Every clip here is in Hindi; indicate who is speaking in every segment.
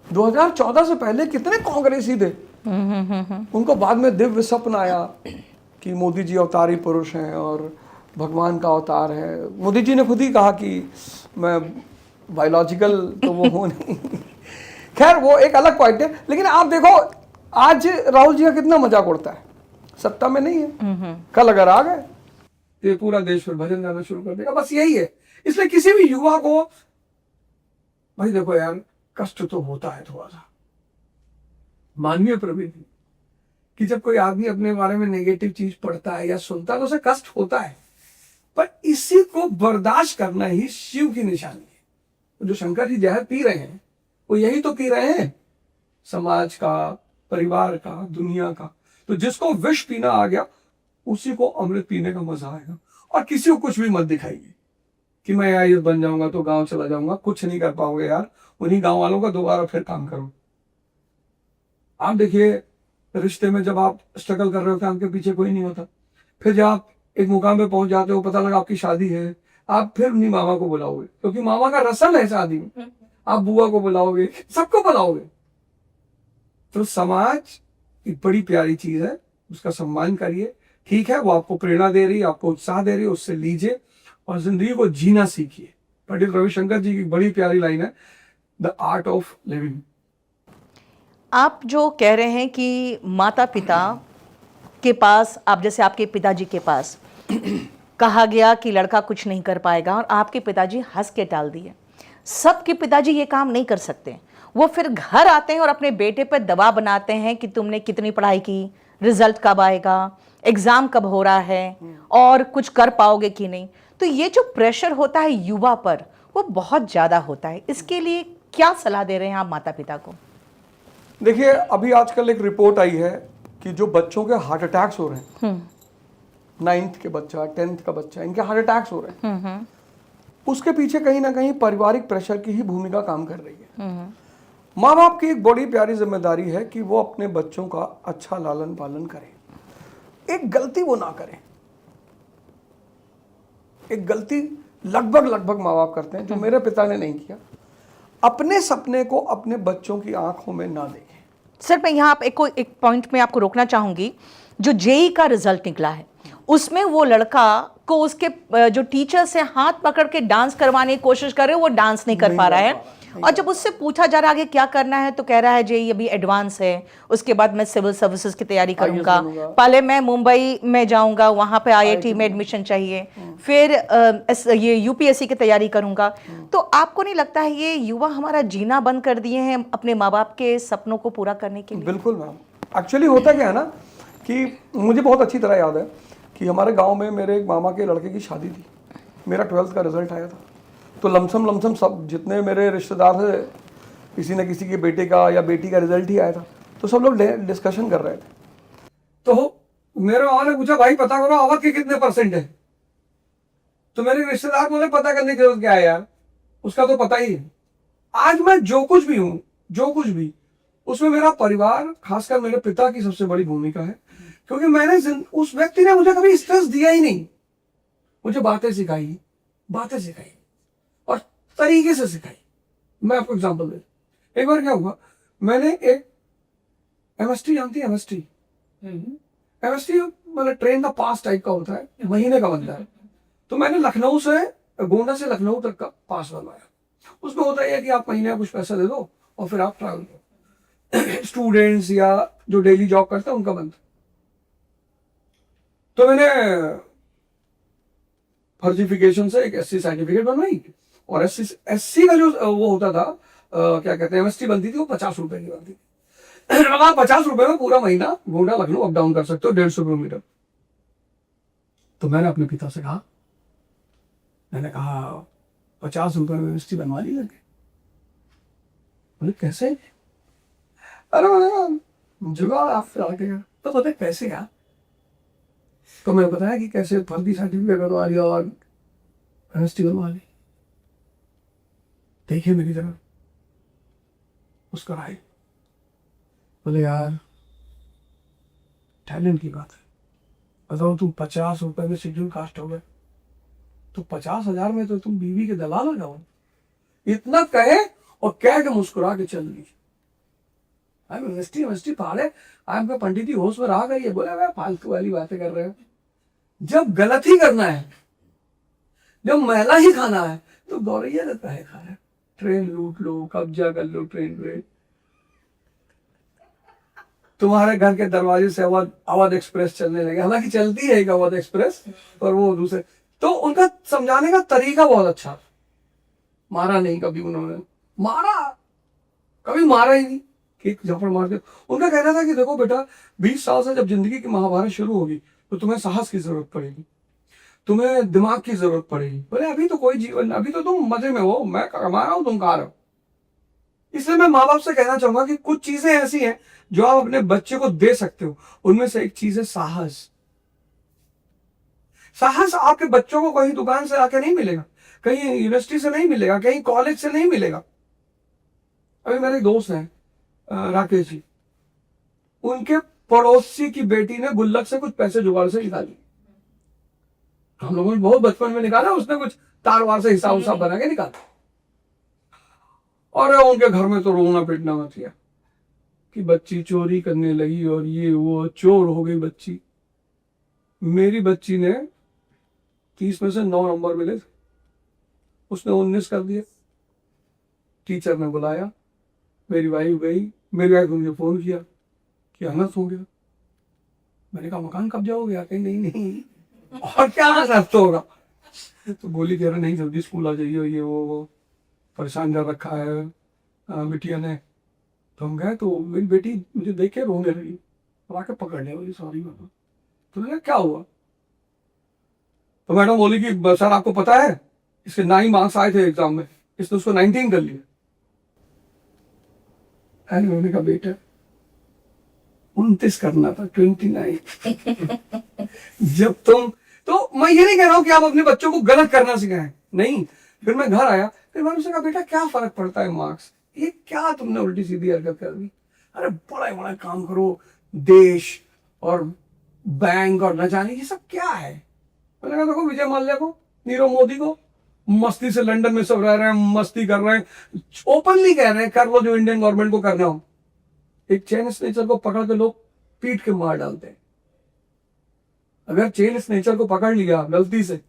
Speaker 1: 2014 से पहले कितने कांग्रेसी थे, उनको बाद में दिव्य स्वप्न आया कि मोदी जी अवतारी पुरुष हैं और भगवान का अवतार है। मोदी जी ने खुद ही कहा कि मैं बायोलॉजिकल तो वो हूँ नहीं। खैर वो एक अलग पॉइंट है। लेकिन आप देखो आज राहुल जी का कितना मजाक उड़ता है, सत्ता में नहीं है, कल अगर आ गए ये पूरा देश फिर भजन गाना शुरू कर देगा। बस यही है। इसलिए किसी भी युवा को, भाई देखो यार, कष्ट तो होता है थोड़ा सा, मानवीय प्रवृत्ति, कि जब कोई आदमी अपने बारे में नेगेटिव चीज पढ़ता है या सुनता है तो उसे कष्ट होता है, पर इसी को बर्दाश्त करना ही शिव की निशानी है। जो शंकर जी जहर पी रहे हैं वो यही तो पी रहे हैं, समाज का, परिवार का, दुनिया का। तो जिसको विष पीना आ गया उसी को अमृत पीने का मजा आएगा। और किसी को कुछ भी मत दिखाइए कि मैं आयुष बन जाऊंगा तो गांव चला जाऊंगा, कुछ नहीं कर पाओगे यार। उन्हीं गांव वालों का दोबारा फिर काम करो। आप देखिए रिश्ते में जब आप स्ट्रगल कर रहे हो काम के पीछे कोई नहीं होता, फिर जब आप एक मुकाम पे पहुंच जाते हो, पता लगा आपकी शादी है, आप फिर नहीं मामा को बुलाओगे क्योंकि मामा का रसम है शादी में, आप बुआ को बुलाओगे, सबको बुलाओगे। तो समाज एक बड़ी प्यारी चीज है, उसका सम्मान करिए। ठीक है, वो आपको प्रेरणा दे रही है, आपको उत्साह दे रही है, उससे लीजिए और जिंदगी को जीना सीखिए। पंडित रविशंकर जी की बड़ी प्यारी लाइन है, द आर्ट ऑफ लिविंग।
Speaker 2: आप जो कह रहे हैं कि माता पिता के पास, आप जैसे आपके पिताजी के पास कहा गया कि लड़का कुछ नहीं कर पाएगा और आपके पिताजी हंस के टाल दिए। सबके पिताजी ये काम नहीं कर सकते। वो फिर घर आते हैं और अपने बेटे पर दबाव बनाते हैं कि तुमने कितनी पढ़ाई की, रिजल्ट कब आएगा, एग्जाम कब हो रहा है और कुछ कर पाओगे कि नहीं। तो ये जो प्रेशर होता है युवा पर वो बहुत ज्यादा होता है। इसके लिए क्या सलाह दे रहे हैं आप माता पिता को?
Speaker 1: देखिए अभी आजकल एक रिपोर्ट आई है कि जो बच्चों के हार्ट अटैक्स हो रहे हैं, 9th के बच्चा, 10th का बच्चा, इनके हार्ट अटैक्स हो रहे हैं, उसके पीछे कहीं ना कहीं पारिवारिक प्रेशर की ही भूमिका काम कर रही है। माँ बाप की एक बड़ी प्यारी जिम्मेदारी है कि वो अपने बच्चों का अच्छा लालन पालन करें। एक गलती वो ना करें। एक गलती लगभग माँ बाप करते हैं जो मेरे पिता ने नहीं किया, अपने सपने को अपने बच्चों की आंखों में ना देखें।
Speaker 2: सर मैं यहाँ एक पॉइंट में आपको रोकना चाहूंगी। जो जेई का रिजल्ट निकला है उसमें वो लड़का को उसके जो टीचर से हाथ पकड़ के डांस करवाने की कोशिश कर रहे हो, वो डांस नहीं कर पा रहा है। और जब उससे पूछा जा रहा है कि क्या करना है तो कह रहा है जेई अभी एडवांस है, उसके बाद मैं सिविल सर्विसेज की तैयारी करूंगा, पहले मैं मुंबई में जाऊंगा, वहां पे आईआईटी में एडमिशन चाहिए, फिर ये यूपीएससी की तैयारी करूंगा। तो आपको नहीं लगता है ये युवा हमारा जीना बंद कर दिए हैं अपने माँ बाप के सपनों को पूरा करने के लिए?
Speaker 1: बिल्कुल मैम। एक्चुअली होता क्या है ना कि मुझे बहुत अच्छी तरह याद है कि हमारे गांव में मेरे एक मामा के लड़के की शादी थी। मेरा 12th का रिजल्ट आया था, तो लमसम सब जितने मेरे रिश्तेदार थे, किसी न किसी के बेटे का या बेटी का रिजल्ट ही आया था, तो सब लोग डिस्कशन कर रहे थे। तो मेरे मामा ने पूछा, भाई पता करो अवध के कितने % है? तो मेरे रिश्तेदार बोले, पता करने की जरूरत क्या है यार, उसका तो पता ही है। आज मैं जो कुछ भी हूँ, जो कुछ भी, उसमें मेरा परिवार, खासकर मेरे पिता की सबसे बड़ी भूमिका है। क्योंकि मैंने उस व्यक्ति ने मुझे कभी स्ट्रेस दिया ही नहीं, मुझे बातें सिखाई और तरीके से सिखाई। मैं आपको एग्जांपल दे, एक बार क्या हुआ, मैंने एक एमएसटी, जानती है एमएसटी? एमएसटी मतलब ट्रेन का पास टाइप का होता है, महीने का बनता है। तो मैंने लखनऊ से, गोंडा से लखनऊ तक का पास बनवाया। उसमें होता है कि आप महीने में कुछ पैसा दे दो और फिर आप ट्रैवल करो। स्टूडेंट्स या जो डेली जॉब करते हैं उनका बनता। तो मैंने फर्जिफिकेशन से एक एससी सर्टिफिकेट बनवाई और एससी का जो वो होता था, क्या कहते हैं, एमएसटी बनती थी, वो 50 रुपए की बनती थी। आप 50 रुपए में पूरा महीना गोंडा लखनऊ अप डाउन कर सकते हो, 150 किलोमीटर। तो मैंने अपने पिता से कहा, मैंने कहा 50 रुपए में एमएसटी बनवा ली लगे। बोले कैसे? अरे मैंने जुगाड़ आप तो पता कैसे यार? तो मैं बताया कि कैसे फर्जी सर्टिफिकेट बनवा लिया और एमएसटी बनवा ली। देखिए मेरी तरफ मुस्कुराए, बोले यार टैलेंट की बात है, बताओ तुम 50 रुपए में शेड्यूल कास्ट हो गए, तो 50,000 में तो तुम बीवी के दलाल हो जाओ। इतना कहे और कह के मुस्कुरा के चल ली। आई यूनिवर्सिटी पहाड़े, आप का पंडित जी होश में आ गई है, बोले भाई फालतू वाली बातें कर रहे हो। जब गलत ही करना है, जब महला ही खाना है, तो दौड़िए रहता है खाना, ट्रेन लूट लो, कब्जा कर लो ट्रेन पे, तुम्हारे घर के दरवाजे से अवध एक्सप्रेस चलने लगे। हालांकि चलती है एक अवध एक्सप्रेस, पर वो दूसरे। तो उनका समझाने का तरीका बहुत अच्छा, मारा नहीं कभी उन्होंने, कभी मारा ही नहीं, एक झपड़ मार के। उनका कहना था कि देखो बेटा, 20 साल से जब जिंदगी की महाभारत शुरू होगी तो तुम्हें साहस की जरूरत पड़ेगी, तुम्हें दिमाग की जरूरत पड़ेगी। बोले अभी तो कोई जीवन, अभी तो तुम मजे में हो, मैं कमा रहा हूं, तुम खा रहे हो। इसलिए मैं माँ बाप से कहना चाहूंगा कि कुछ चीजें ऐसी हैं जो आप अपने बच्चे को दे सकते हो। उनमें से एक चीज है साहस। साहस आपके बच्चों को कहीं दुकान से आके नहीं मिलेगा, कहीं यूनिवर्सिटी से नहीं मिलेगा, कहीं कॉलेज से नहीं मिलेगा। अभी मेरे दोस्त हैं राकेश जी, उनके पड़ोसी की बेटी ने गुल्लक से कुछ पैसे जुगाड़ से निकाली। हम लोगों ने बहुत बचपन में निकाला, उसने कुछ तारवार से हिसाब उसाब बना के निकाला। और उनके घर में तो रोना पीटना मच गया कि बच्ची चोरी करने लगी और ये वो, चोर हो गई बच्ची। मेरी बच्ची ने 30 में से 9 नंबर मिले, उसने 19 कर दिया। टीचर ने बुलाया, मेरी वाइफ गई, मेरी वाइफ ने मुझे फोन किया कि अनर्थ हो गया। मैंने कहा मकान कब्जा हो गया? कहीं नहीं और क्या अनर्थ होगा? तो बोली कह रहा नहीं जल्दी स्कूल आ जाइए, ये वो परेशान कर रखा है बिटिया ने। तो हम गए तो मेरी बेटी मुझे देख के रोने लगी, तो आके पकड़ लिया, बोली सॉरी मैडम। तो मैंने क्या हुआ? तो मैडम बोली कि सर आपको पता है इसके 9 मार्क्स आए थे एग्जाम में, इसने उसको 19 कर लिया। मैंने कहा बेटा 29 करना था, 29। जब तुम, तो मैं ये नहीं कह रहा हूं कि आप अपने बच्चों को गलत करना सिखाएं, नहीं। फिर मैं घर आया, फिर मैंने उससे कहा बेटा क्या फर्क पड़ता है मार्क्स, ये क्या तुमने उल्टी सीधी हरकत कर दी? अरे बड़ा बड़ा काम करो, देश और बैंक और न जाने ये सब क्या है। मैंने कहा देखो विजय माल्या को, नीरव मोदी को, मस्ती से लंदन में सब रह रहे हैं, मस्ती कर रहे हैं, ओपनली कह रहे हैं कर लो जो इंडियन गवर्नमेंट को करना हो। एक चेन स्नेचर को पकड़ के लोग पीट के मार डालते हैं। अगर चेन स्नेचर को पकड़ लिया गलती से,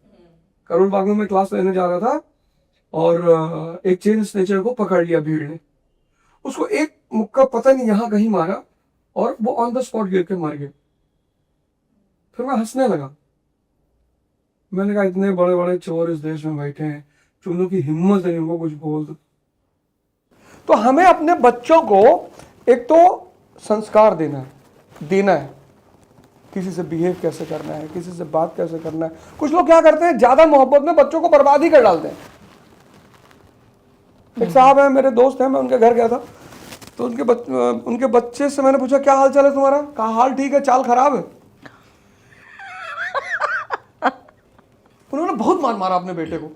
Speaker 1: करोल बाग में क्लास लेने जा रहा था और एक चेन स्नेचर को पकड़ लिया भीड़ ने, उसको एक मुक्का पता नहीं यहां कहीं मारा और वो ऑन द स्पॉट गिर के मर गए। फिर मैं हंसने लगा, मैंने कहा इतने बड़े बड़े चोर इस देश में बैठे हैं, तुम लोग की हिम्मत है उनको कुछ बोल दो। तो हमें अपने बच्चों को एक तो संस्कार देना है, किसी से बिहेव कैसे करना है, किसी से बात कैसे करना है। कुछ लोग क्या करते हैं, ज्यादा मोहब्बत में बच्चों को बर्बाद ही कर डालते हैं। एक साहब है, मेरे दोस्त हैं, मैं उनके घर गया था, तो उनके बच्चे से मैंने पूछा क्या हाल चाल है तुम्हारा? कहा हाल ठीक है, चाल खराब है। उन्होंने बहुत मारा अपने बेटे को,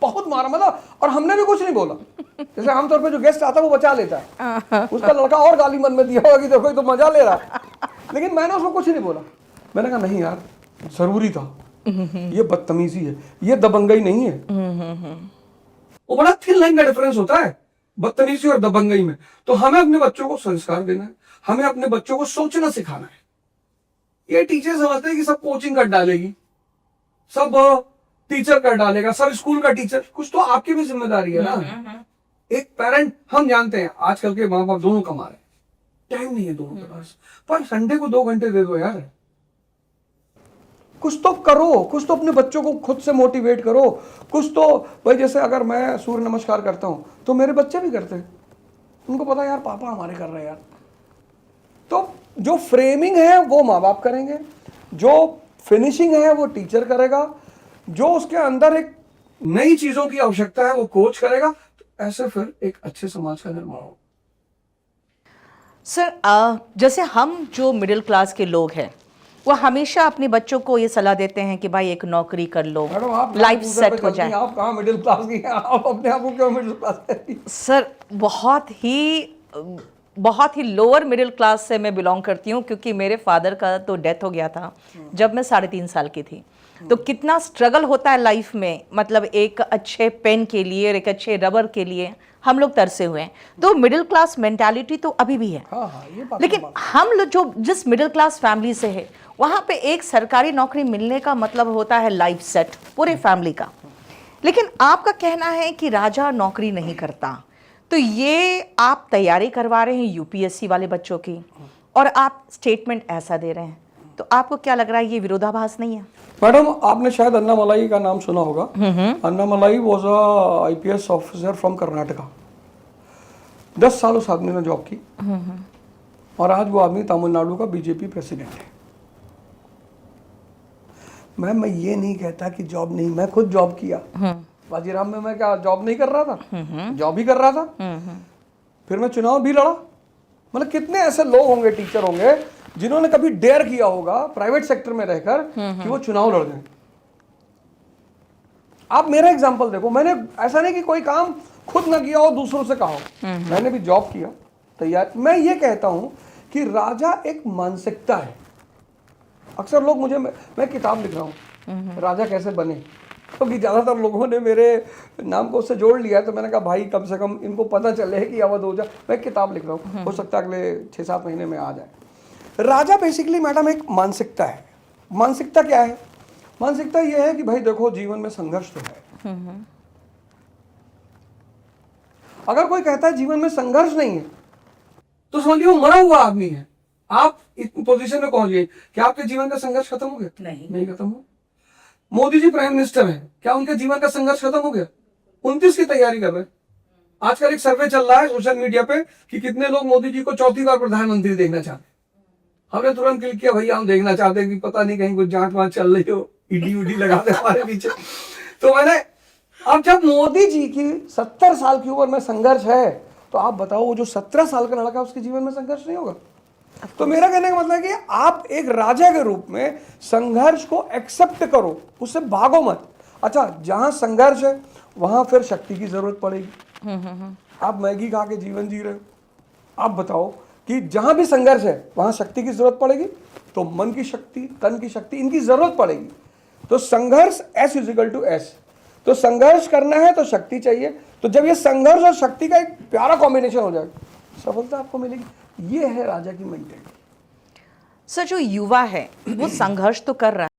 Speaker 1: बहुत मारा, मतलब, और हमने भी कुछ नहीं बोला। जैसे आमतौर पे जो गेस्ट आता है वो बचा लेता है, उसका लड़का और गाली मन में दिया होगा कि देखो ये तो मजा ले रहा है, लेकिन मैंने उसको कुछ नहीं बोला। मैंने कहा नहीं यार जरूरी था, ये बदतमीजी है, ये दबंगई नहीं है। वो बड़ा थिन लाइन का डिफरेंस होता है बदतमीजी और दबंगई में। तो हमें अपने बच्चों को संस्कार देना है, हमें अपने बच्चों को सोचना सिखाना है। ये टीचर समझते हैं कि सब कोचिंग कर डालेगी, सब टीचर कर डालेगा, सब स्कूल का टीचर, कुछ तो आपकी भी जिम्मेदारी है ना। एक पेरेंट, हम जानते हैं आजकल के माँ बाप दोनों कमा रहे हैं, टाइम नहीं है दोनों के पास, पर संडे को 2 घंटे दे दो यार। कुछ तो करो, कुछ तो अपने बच्चों को खुद से मोटिवेट करो। कुछ तो भाई, जैसे अगर मैं सूर्य नमस्कार करता हूं तो मेरे बच्चे भी करते हैं, उनको पता है यार पापा हमारे कर रहे हैं यार। तो जो फ्रेमिंग है वो माँ बाप करेंगे, जो फिनिशिंग है वो टीचर करेगा, जो उसके अंदर एक नई चीजों की आवश्यकता है वो कोच करेगा। तो ऐसे फिर एक अच्छे समाज का निर्माण हो।
Speaker 2: सर जैसे हम जो मिडिल क्लास के लोग हैं वो हमेशा अपने बच्चों को ये सलाह देते हैं कि भाई एक नौकरी कर लो, लाइफ सेट हो जाए।
Speaker 1: आप कहाँ मिडिल क्लास की हैं? आप अपने आप को क्यों मिडिल क्लास कहती हैं?
Speaker 2: सर बहुत ही लोअर मिडिल क्लास से मैं बिलोंग करती हूँ, क्योंकि मेरे फादर का तो डेथ हो गया था जब मैं 3.5 साल की थी। तो कितना स्ट्रगल होता है लाइफ में, मतलब एक अच्छे पेन के लिए और एक अच्छे रबर के लिए हम लोग तरसे हुए हैं। तो मिडिल क्लास मेंटालिटी तो अभी भी है।
Speaker 1: हाँ हाँ, ये बात
Speaker 2: लेकिन हम लोग जो जिस मिडिल क्लास फैमिली से है, वहां पे एक सरकारी नौकरी मिलने का मतलब होता है लाइफ सेट पूरे फैमिली का। लेकिन आपका कहना है कि राजा नौकरी नहीं करता, तो ये आप तैयारी करवा रहे हैं यूपीएससी वाले बच्चों की और आप स्टेटमेंट ऐसा दे रहे हैं, तो आपको क्या लग रहा है ये विरोधाभास नहीं है?
Speaker 1: मैडम, आपने शायद अन्ना मलाई का नाम सुना होगा। अन्ना मलाई was a IPS officer from Karnataka. 10 साल उस आदमी ने जॉब की और आज वो आदमी तमिलनाडु का बीजेपी प्रेसिडेंट है। मैम, मैं ये नहीं कहता कि जॉब नहीं, मैं खुद जॉब किया बाजीराम में। मैं क्या जॉब नहीं कर रहा था? जॉब ही कर रहा था। फिर मैं चुनाव भी लड़ा। मतलब कितने ऐसे लोग होंगे, टीचर होंगे, जिन्होंने कभी डेयर किया होगा प्राइवेट सेक्टर में रहकर कि वो चुनाव लड़ दें। आप मेरा एग्जांपल देखो, मैंने ऐसा नहीं कि कोई काम खुद ना किया हो, दूसरों से कहा हो। मैंने भी जॉब किया, तैयार। मैं ये कहता हूं कि राजा एक मानसिकता है। अक्सर लोग मुझे, मैं किताब लिख रहा हूं राजा कैसे बने, क्योंकि ज्यादातर लोगों ने मेरे नाम को उससे जोड़ लिया है। तो मैंने कहा भाई कम से कम इनको पता चले कि अवध हो जाए। मैं किताब लिख रहा हूँ, हो सकता है अगले 6-7 महीने में आ जाए। राजा बेसिकली मैडम एक मानसिकता है। मानसिकता क्या है? मानसिकता यह है कि भाई देखो, जीवन में संघर्ष तो है। अगर कोई कहता है जीवन में संघर्ष नहीं है, तो समझिए वो मरा हुआ आदमी है। आप इस पोजीशन में पहुंच गए, क्या आपके जीवन का संघर्ष खत्म हो गया? नहीं खत्म हुआ। मोदी जी प्राइम मिनिस्टर हैं, क्या उनके जीवन का संघर्ष खत्म हो गया? 29 की तैयारी कर रहे हैं। आजकल एक सर्वे चल रहा है सोशल मीडिया पे कि कितने लोग मोदी जी को 4थी बार प्रधानमंत्री देखना चाहते हैं। हमने तुरंत क्लिक किया, भैया हम देखना चाहते हैं कि पता नहीं कहीं कुछ जांच वांच चल रही हो, ईडी उडी लगा दे हमारे पीछे। तो मैंने, अब जब मोदी जी की 70 साल की उम्र में संघर्ष है, तो आप बताओ वो जो 17 साल का लड़का, उसके जीवन में संघर्ष नहीं होगा? तो मेरा कहने का मतलब है कि आप एक राजा के रूप में संघर्ष को एक्सेप्ट करो, उससे भागो मत। अच्छा, जहां संघर्ष है वहां फिर शक्ति की जरूरत पड़ेगी। आप मैगी खा के जीवन जी रहे हो, आप बताओ कि जहां भी संघर्ष है वहां शक्ति की जरूरत पड़ेगी। तो मन की शक्ति, तन की शक्ति, इनकी जरूरत पड़ेगी। तो संघर्ष S=S। तो संघर्ष करना है तो शक्ति चाहिए। तो जब ये संघर्ष और शक्ति का एक प्यारा कॉम्बिनेशन हो जाएगा, सफलता आपको मिलेगी। ये है राजा की मेंटेलिटी।
Speaker 2: सर, जो युवा है वो संघर्ष तो कर रहा है,